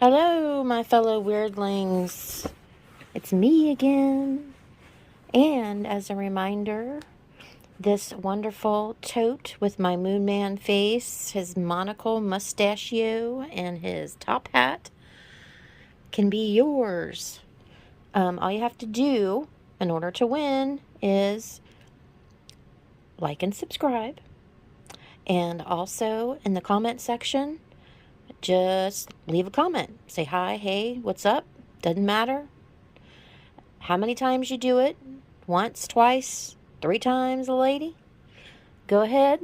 Hello, my fellow weirdlings. It's me again. And as a reminder, this wonderful tote with my Moon Man face, his monocle, mustachio, and his top hat can be yours. All you have to do in order to win is like and subscribe. And also in the comment section, just leave a comment. Say hi, hey, what's up? Doesn't matter how many times you do it. Once, twice, 3 times, lady. Go ahead.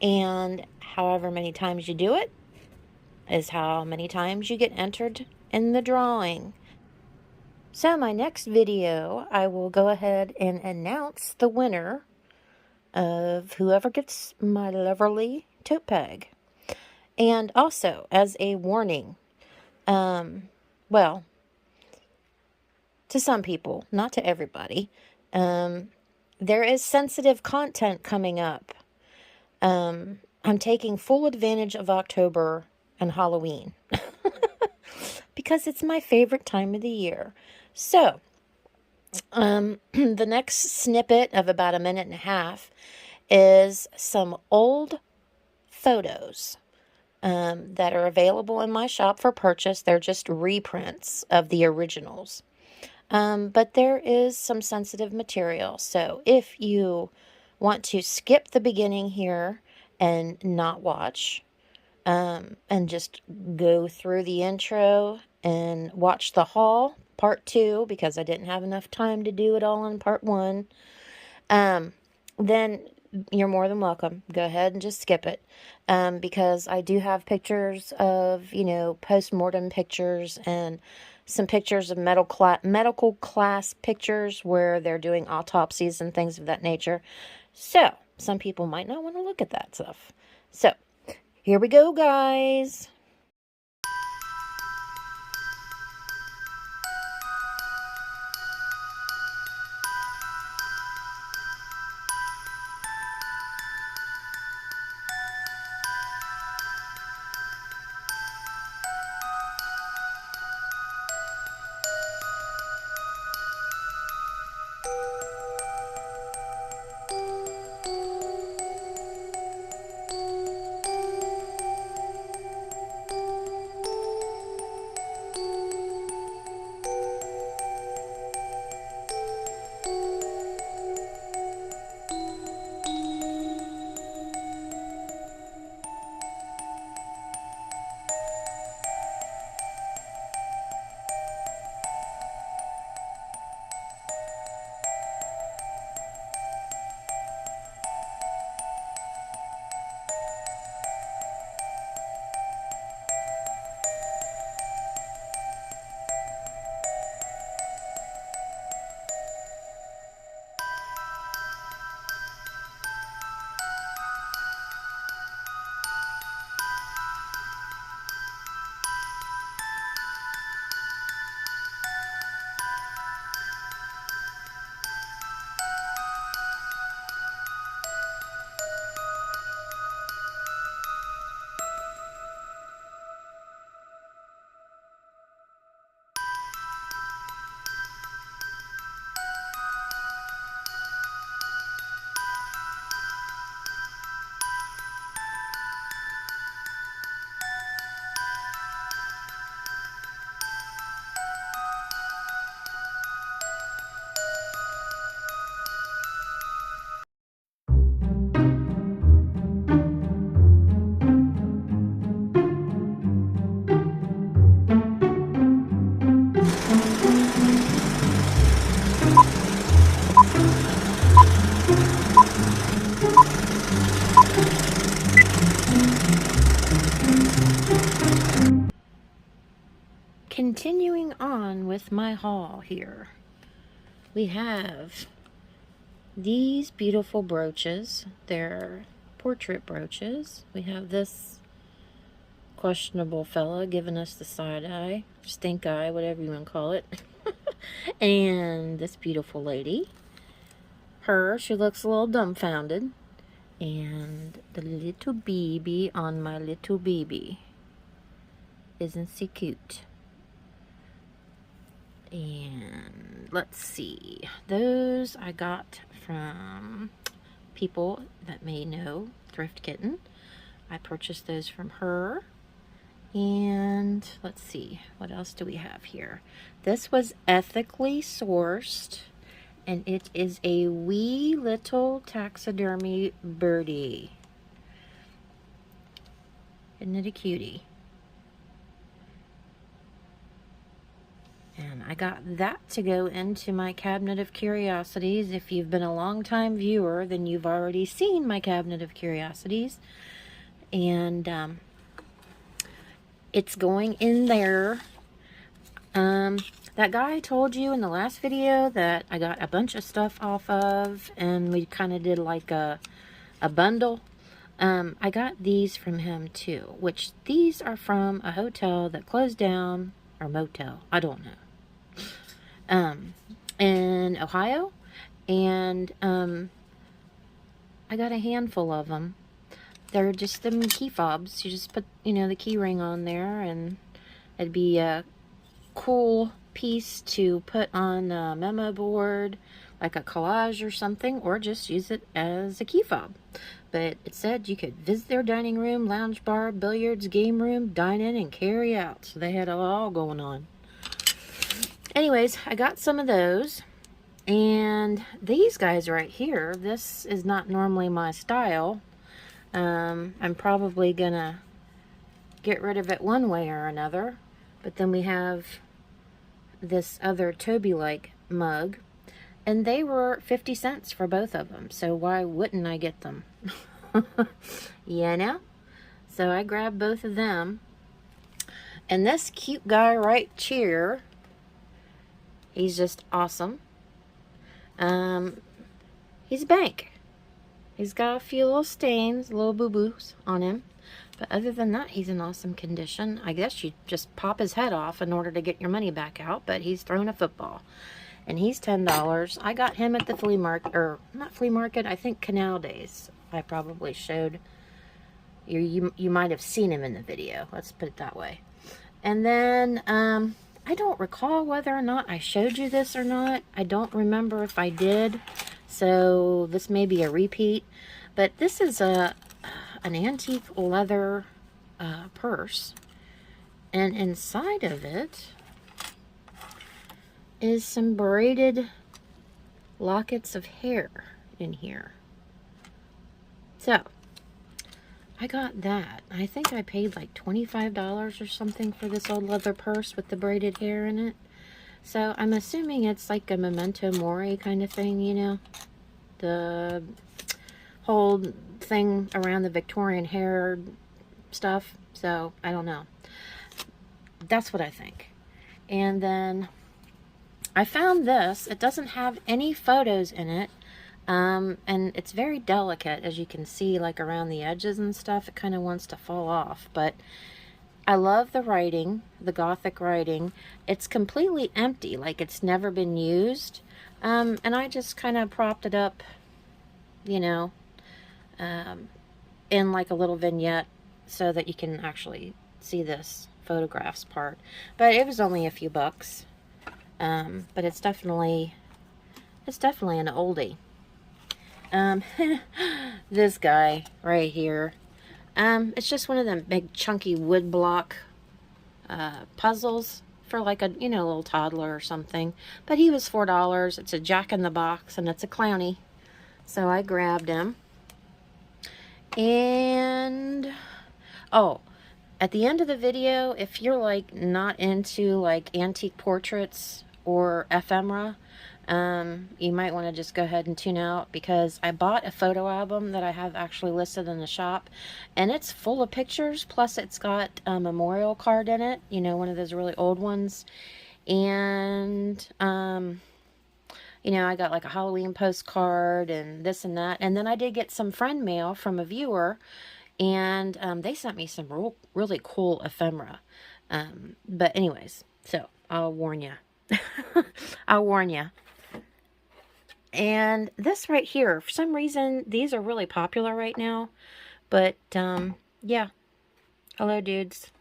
And however many times you do it is how many times you get entered in the drawing. So my next video, I will go ahead and announce the winner of whoever gets my lovely tote bag. And also, as a warning, well, to some people, not to everybody, there is sensitive content coming up. I'm taking full advantage of October and Halloween because it's my favorite time of the year. So, the next snippet of about a minute and a half is some old photos that are available in my shop for purchase. They're just reprints of the originals. But there is some sensitive material. So if you want to skip the beginning here and not watch, and just go through the intro and watch the haul, part 2, because I didn't have enough time to do it all in part 1, then you're more than welcome. Go ahead and just skip it. Because I do have pictures of, post-mortem pictures and some pictures of medical class pictures where they're doing autopsies and things of that nature. So, some people might not want to look at that stuff. So, here we go, guys. Continuing on with my haul here, we have these beautiful brooches. They're portrait brooches. We have this questionable fella giving us the side eye, stink eye, whatever you want to call it. And this beautiful lady, she looks a little dumbfounded. And the little baby on my little baby. Isn't she cute? And let's see. Those I got from people that may know Thrift Kitten. I purchased those from her. And let's see, what else do we have here? This was ethically sourced, and it is a wee little taxidermy birdie. Isn't it a cutie? And I got that to go into my cabinet of curiosities. If you've been a long-time viewer, then you've already seen my cabinet of curiosities. And it's going in there. That guy I told you in the last video that I got a bunch of stuff off of, and we kind of did like a bundle. I got these from him too, which these are from a hotel that closed down, or motel, I don't know, in Ohio. And I got a handful of them. They're just them key fobs. You just put, you know, the key ring on there, and it'd be a cool piece to put on a memo board, like a collage or something, or just use it as a key fob. But it said you could visit their dining room, lounge bar, billiards, game room, dine in, and carry out. So they had it all going on. Anyways, I got some of those. And these guys right here, this is not normally my style. I'm probably gonna get rid of it one way or another. But then we have this other Toby-like mug, and they were 50 cents for both of them. So why wouldn't I get them? You know? So I grabbed both of them. And this cute guy right here, he's just awesome. He's a bank. He's got a few little stains, little boo-boos on him. But other than that, he's in awesome condition. I guess you just pop his head off in order to get your money back out, but he's throwing a football. And he's $10. I got him at the flea market, or not flea market, I think Canal Days. I probably showed you might have seen him in the video. Let's put it that way. And then, I don't recall whether or not I showed you this or not. I don't remember if I did. So this may be a repeat. But this is an antique leather purse. And inside of it is some braided lockets of hair in here. So, I got that. I think I paid like $25 or something for this old leather purse with the braided hair in it. So, I'm assuming it's like a memento mori kind of thing, you know? The whole thing around the Victorian hair stuff. So, I don't know. That's what I think. And then I found this. It doesn't have any photos in it. And it's very delicate, as you can see, like around the edges and stuff. It kind of wants to fall off. But I love the writing, the Gothic writing. It's completely empty, like it's never been used. And I just kind of propped it up, you know, in like a little vignette so that you can actually see this photographs part. But it was only a few bucks. But it's definitely an oldie. This guy right here. It's just one of them big chunky wood block puzzles for like a, you know, little toddler or something. But he was $4. It's a Jack in the Box, and it's a clowny. So I grabbed him. And oh, at the end of the video, if you're like not into like antique portraits or ephemera, you might want to just go ahead and tune out, because I bought a photo album that I have actually listed in the shop, and it's full of pictures, plus it's got a memorial card in it, you know, one of those really old ones. And you know, I got like a Halloween postcard and this and that. And then I did get some friend mail from a viewer, and they sent me some really cool ephemera. But anyways, so I'll warn you. I'll warn you. And this right here, for some reason, these are really popular right now. But, yeah. Hello, dudes.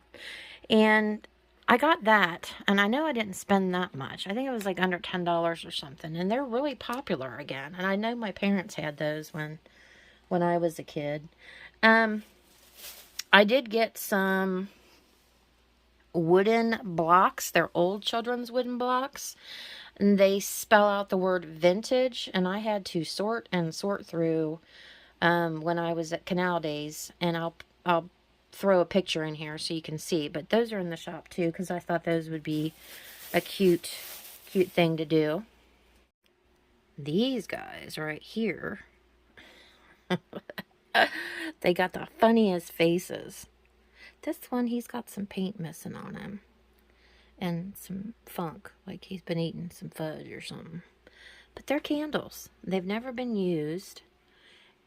And I got that, and I know I didn't spend that much. I think it was like under $10 or something, and they're really popular again. And I know my parents had those when I was a kid. I did get some wooden blocks. They're old children's wooden blocks, and they spell out the word vintage, and I had to sort through when I was at Canal Days, and I'll throw a picture in here so you can see. But those are in the shop too, because I thought those would be a cute thing to do. These guys right here, they got the funniest faces. This one, he's got some paint missing on him. And some funk, like he's been eating some fudge or something. But they're candles. They've never been used.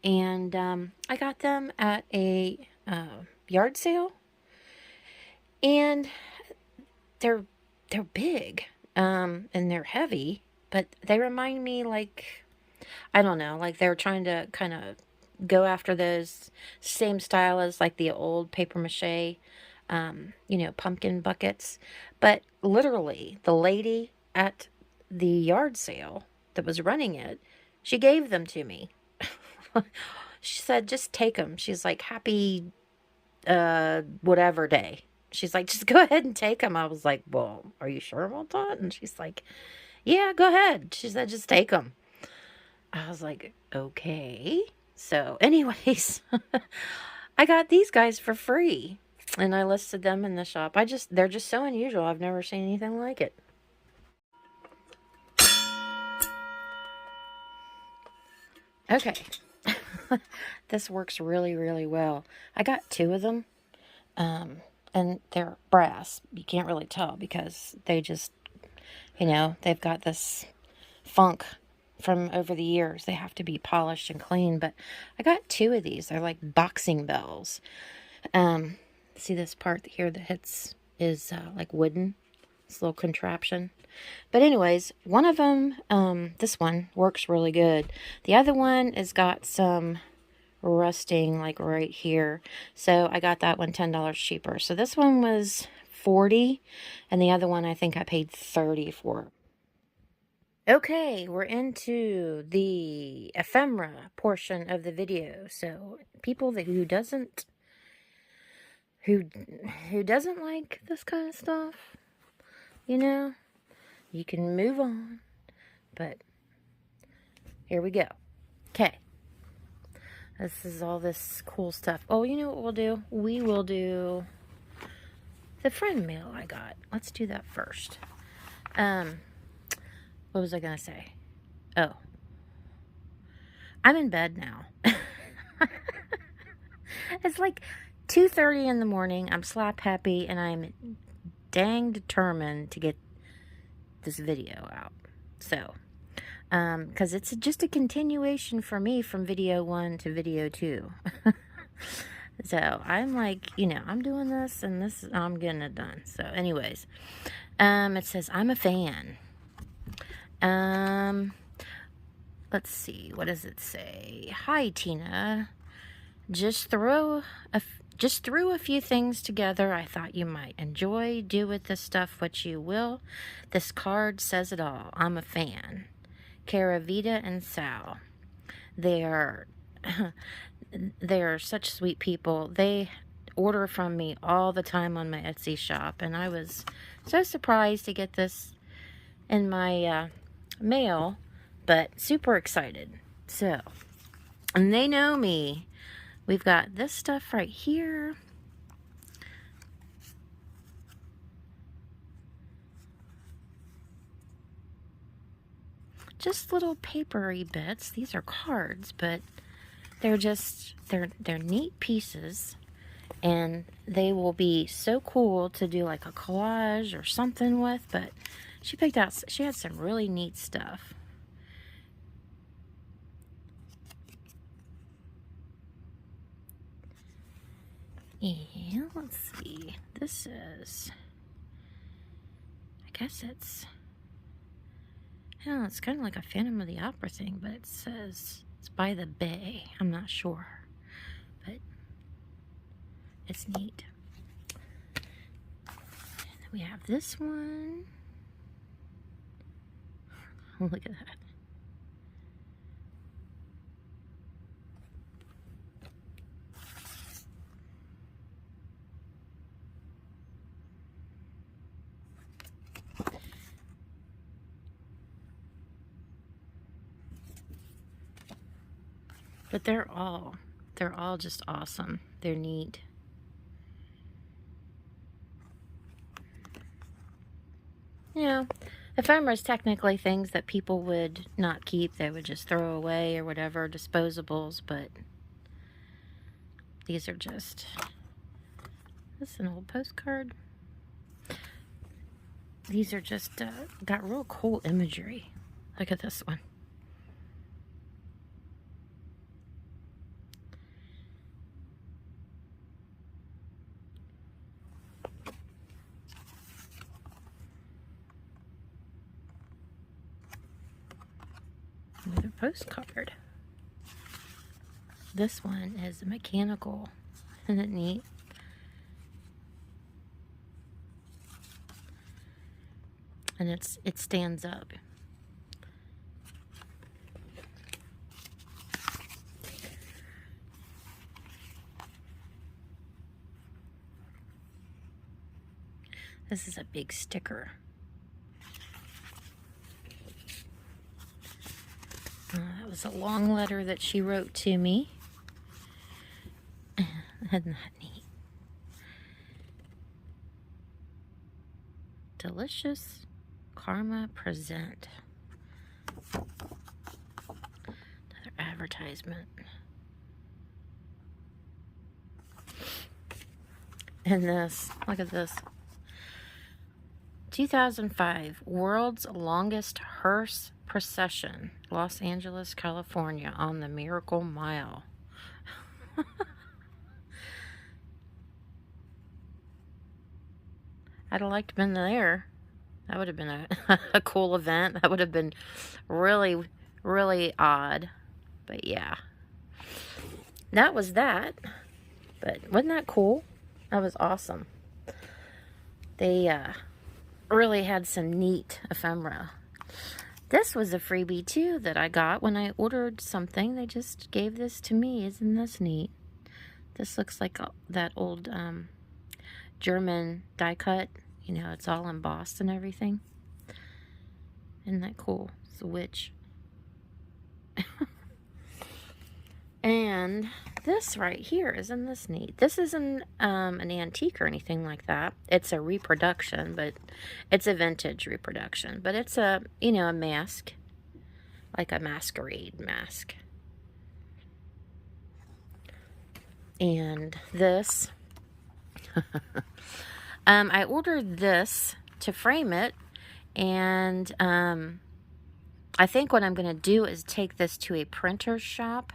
And I got them at a yard sale. And they're big. And they're heavy. But they remind me, like, I don't know, like they're trying to kind of go after those same style as like the old paper mache, you know, pumpkin buckets. But literally, the lady at the yard sale that was running it, she gave them to me. She said, just take them. She's like, happy whatever day. She's like, just go ahead and take them. I was like, well, are you sure about that? And she's like, yeah, go ahead. She said, just take them. I was like, okay. So anyways, I got these guys for free, and I listed them in the shop. They're just so unusual. I've never seen anything like it. Okay. This works really, really well. I got 2 of them, and they're brass. You can't really tell because they just, you know, they've got this funk from over the years. They have to be polished and clean. But I got 2 of these. They're like boxing bells. See this part here that hits is like wooden. This little contraption. But anyways, one of them, this one works really good. The other one has got some rusting like right here. So I got that one $10 cheaper. So this one was $40, and the other one I think I paid $30 for. Okay, we're into the ephemera portion of the video. So people who doesn't like this kind of stuff, you know, you can move on. But here we go. Okay. This is all this cool stuff. Oh, you know what we'll do? We will do the friend mail I got. Let's do that first. What was I going to say? Oh. I'm in bed now. It's like 2:30 in the morning. I'm slap happy, and I'm dang determined to get this video out. So, because it's just a continuation for me from video 1 to video 2. So I'm like, you know, I'm doing this, and I'm getting it done. So anyways, it says, I'm a fan. Let's see, what does it say? Hi, Tina. Just threw a few things together I thought you might enjoy. Do with this stuff what you will. This card says it all. I'm a fan. Cara Vita and Sal. They are such sweet people. They order from me all the time on my Etsy shop, and I was so surprised to get this in my mail, but super excited. So, and they know me. We've got this stuff right here. Just little papery bits. These are cards, but they're neat pieces, and they will be so cool to do like a collage or something with. But she had some really neat stuff. And let's see, this is, I guess it's, I don't know, it's kind of like a Phantom of the Opera thing, but it says it's by the bay. I'm not sure, but it's neat. We have this one. Look at that. But they're all just awesome. They're neat. You know, ephemera is technically things that people would not keep. They would just throw away or whatever, disposables, but these are just... This is an old postcard. These are just, got real cool imagery. Look at this one. Another postcard. This one is mechanical. Isn't it neat? And it stands up. This is a big sticker. That was a long letter that she wrote to me. Isn't that neat? Delicious Karma Present. Another advertisement. And this, look at this. 2005 World's Longest Hearse Procession, Los Angeles, California, on the Miracle Mile. I'd have liked to have been there. That would have been a cool event. That would have been really, really odd. But yeah. That was that. But wasn't that cool? That was awesome. They really had some neat ephemera. This was a freebie too that I got when I ordered something. They just gave this to me. Isn't this neat? This looks like that old German die cut. You know, it's all embossed and everything. Isn't that cool? It's a witch. And this right here, isn't this neat? This isn't an antique or anything like that. It's a reproduction, but it's a vintage reproduction. But it's a, you know, a mask. Like a masquerade mask. And this... I ordered this to frame it, and I think what I'm going to do is take this to a printer's shop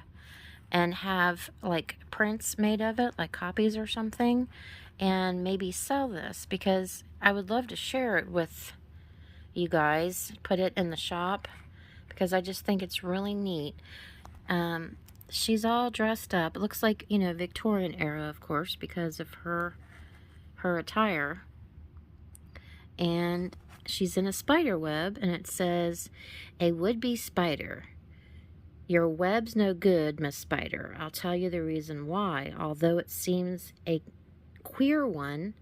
and have like prints made of it, like copies or something, and maybe sell this, because I would love to share it with you guys, put it in the shop, because I just think it's really neat. She's all dressed up. It looks like, you know, Victorian era, of course, because of her attire. And she's in a spider web, and it says, "A would-be spider. Your web's no good, Miss Spider. I'll tell you the reason why. Although it seems a queer one,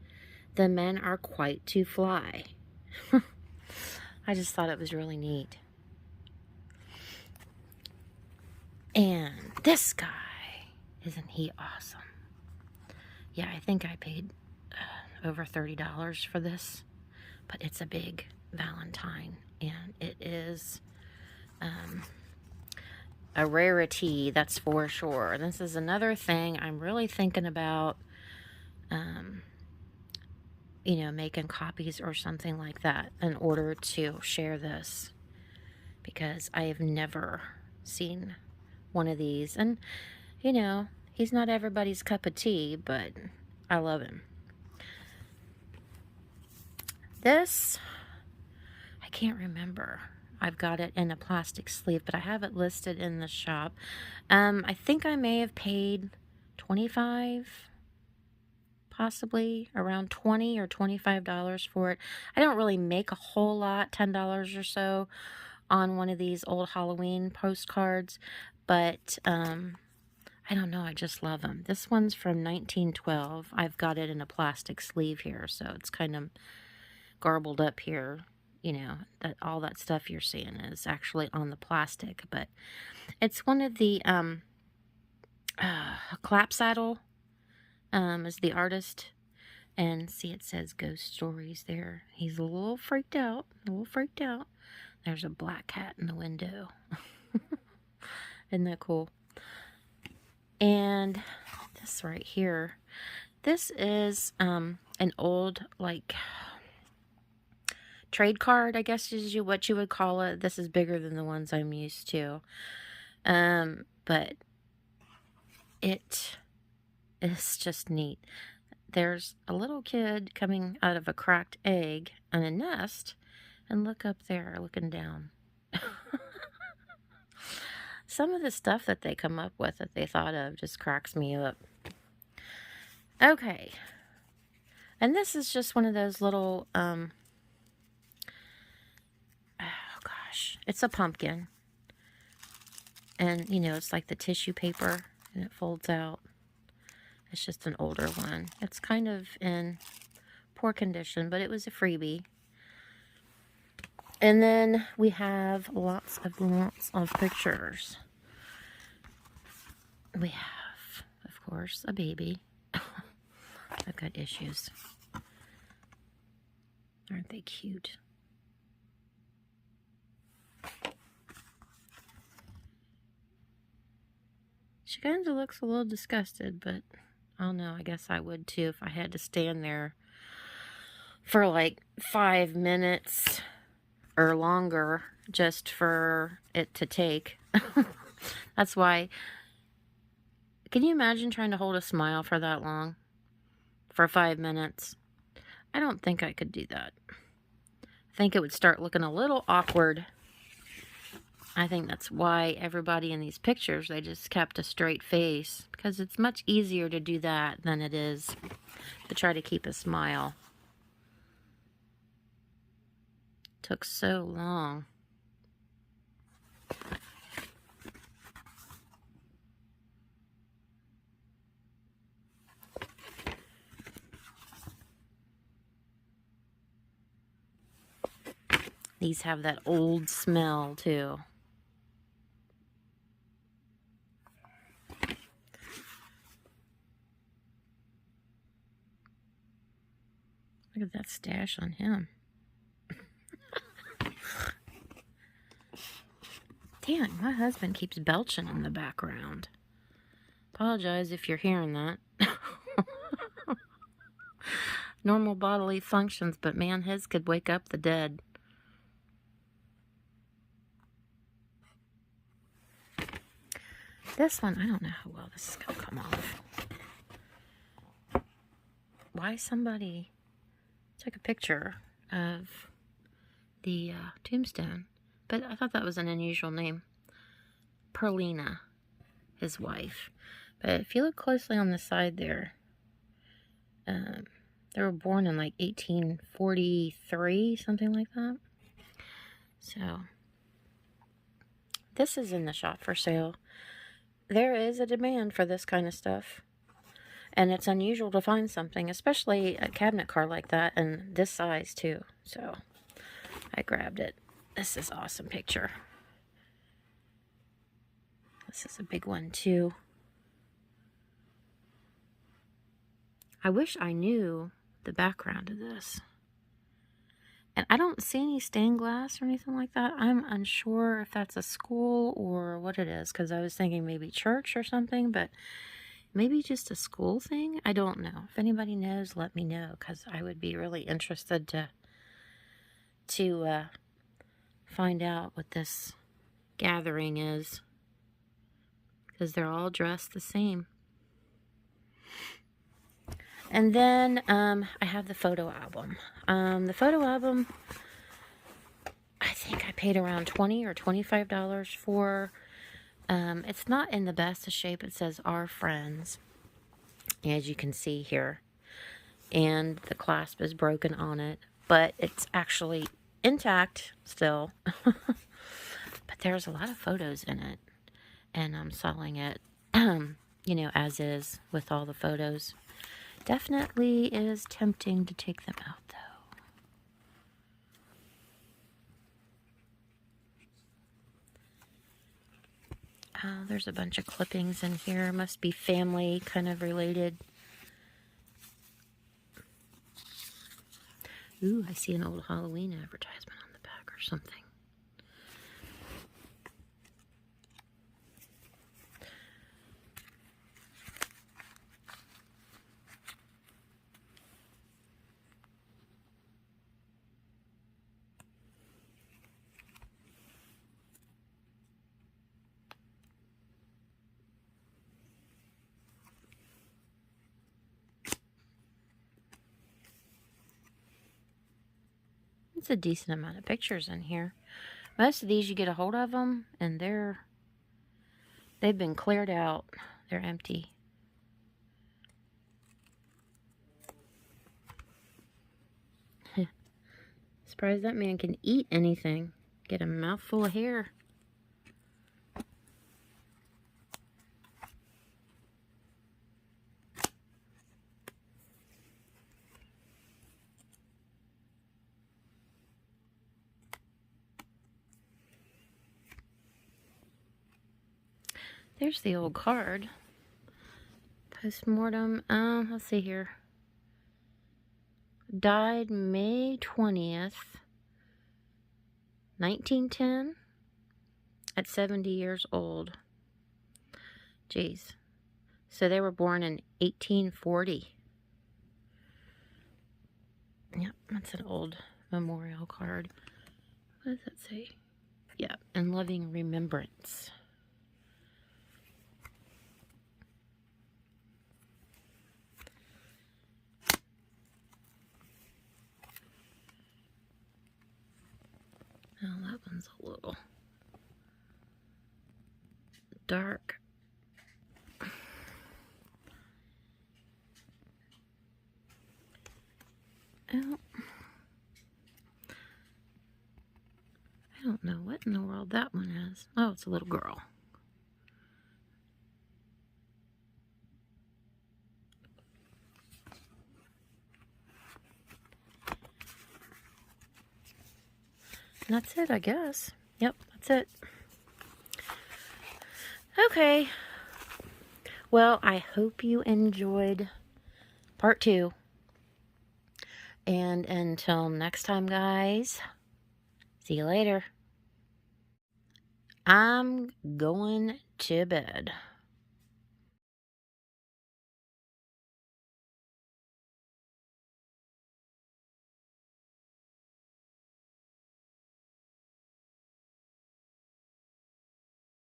the men are quite to fly." I just thought it was really neat. And this guy, isn't he awesome? Yeah, I think I paid over $30 for this, but it's a big Valentine, and it is a rarity, that's for sure. This is another thing I'm really thinking about, you know, making copies or something like that in order to share this, because I have never seen one of these. And, you know, he's not everybody's cup of tea, but I love him. This, I can't remember. I've got it in a plastic sleeve, but I have it listed in the shop. I think I may have paid $25 possibly around $20 or $25 for it. I don't really make a whole lot, $10 or so on one of these old Halloween postcards, but I don't know, I just love them. This one's from 1912. I've got it in a plastic sleeve here, so it's kind of garbled up here. You know, that all that stuff you're seeing is actually on the plastic, but it's one of the Clapsaddle is the artist, and see, it says Ghost Stories there. He's a little freaked out, There's a black cat in the window. Isn't that cool? And this right here, this is an old, like, trade card, I guess is what you would call it. This is bigger than the ones I'm used to. But it is just neat. There's a little kid coming out of a cracked egg on a nest, and look up there, looking down. Some of the stuff that they come up with that they thought of just cracks me up. Okay. And this is just one of those little, oh gosh, it's a pumpkin. And, you know, it's like the tissue paper, and it folds out. It's just an older one. It's kind of in poor condition, but it was a freebie. And then we have lots of pictures. We have, of course, a baby. I've got issues. Aren't they cute? She kind of looks a little disgusted, but I don't know. I guess I would too if I had to stand there for like 5 minutes or longer just for it to take. That's why. Can you imagine trying to hold a smile for that long? For 5 minutes? I don't think I could do that. I think it would start looking a little awkward. I think that's why everybody in these pictures, they just kept a straight face. Because it's much easier to do that than it is to try to keep a smile. Took so long. These have that old smell too. Look at that stash on him. Damn, my husband keeps belching in the background. Apologize if you're hearing that. Normal bodily functions, but man, his could wake up the dead. This one, I don't know how well this is going to come off. Why somebody took a picture of the tombstone. But I thought that was an unusual name. Perlina, his wife. But if you look closely on the side there, they were born in like 1843, something like that. So, this is in the shop for sale. There is a demand for this kind of stuff. And it's unusual to find something, especially a cabinet car like that, and this size too. So, I grabbed it. This is an awesome picture. This is a big one too. I wish I knew the background of this. And I don't see any stained glass or anything like that. I'm unsure if that's a school or what it is, because I was thinking maybe church or something, but maybe just a school thing? I don't know. If anybody knows, let me know, because I would be really interested to find out what this gathering is, because they're all dressed the same. And then I have the photo album. The photo album, I think I paid around $20 or $25 for. It's not in the best of shape. It says Our Friends, as you can see here. and the clasp is broken on it, but it's actually intact still. But there's a lot of photos in it, and I'm selling it, you know, as is with all the photos. Definitely is tempting to take them out, though. There's a bunch of clippings in here. Must be family kind of related. Ooh, I see an old Halloween advertisement on the back or something. It's a decent amount of pictures in here. Most of these, you get a hold of them, and they've been cleared out. They're empty. Surprised that man can eat anything. Get a mouthful of hair. There's the old card. Postmortem. Let's see here. Died May 20th, 1910, at 70 years old. Jeez. So they were born in 1840. Yep, that's an old memorial card. What does that say? Yeah, in loving remembrance. Oh, that one's a little dark. Oh, I don't know what in the world that one is. Oh, it's a little girl. And that's it, I guess. Yep, that's it. Okay. Well, I hope you enjoyed part 2. And until next time, guys, see you later. I'm going to bed.